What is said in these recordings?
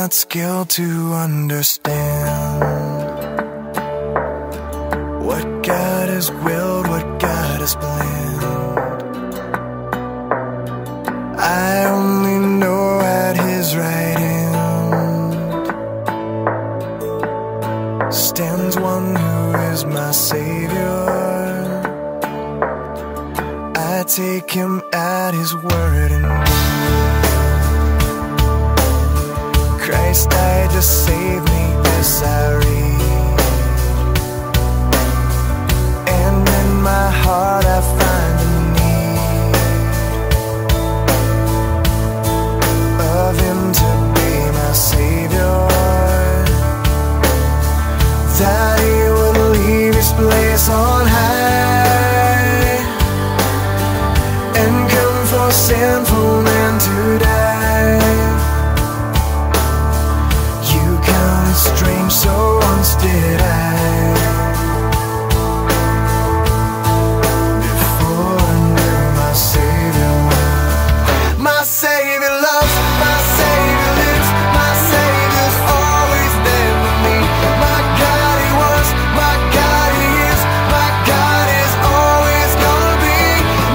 not skilled to understand what God has willed, what God has planned. I only know at His right hand stands one who is my Savior. I take Him at His word and Christ died to save me, this I read. And in my heart I find the need of Him to be my Savior, that He would leave His place on high and come for sinful man to die. Strange, so once did I, before I knew my Savior. My Savior loves, my Savior lives, my Savior's always there for me. My God He was, my God He is, my God is always gonna be.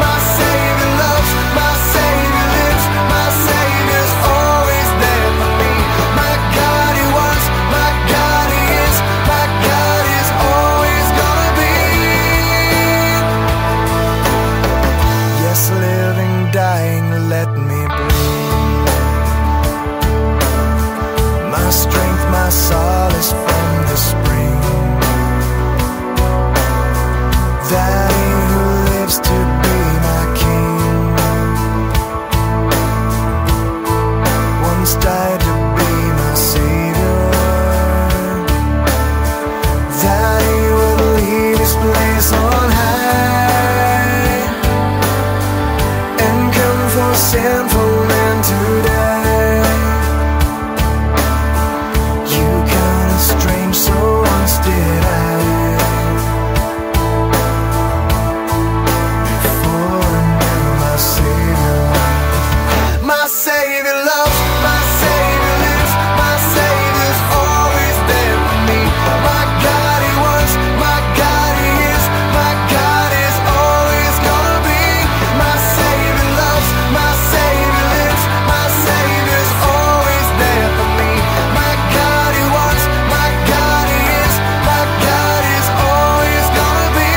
My Savior loves, my Savior lives, my Savior's always there for me. My God He was, my God He is, my God is always gonna be. Yes, living, dying, let me breathe. My strength, my solace from the spring, that He who lives to be my King once died to be my Savior, that He would leave His place on high and come for sinful men to die. You kinda strange, so once did I, before I knew my Savior. My Savior loves, my Savior lives, my Savior's always there for me. My God He was, my God He is, my God is always gonna be. My Savior loves, my Savior lives, my Savior's always there for me. My God He was, my God He is, my God is always gonna be.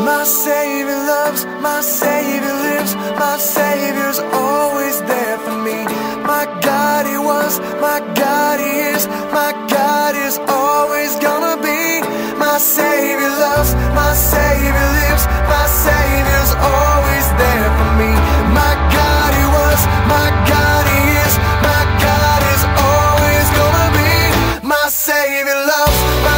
My Savior loves, my Savior lives, my Savior's always there for me. My God He was, my God He is, my God is always gonna be. My Savior loves, my Savior lives, my Savior's always there for me. My God He was, my God He is, my God is always gonna be. My Savior loves, my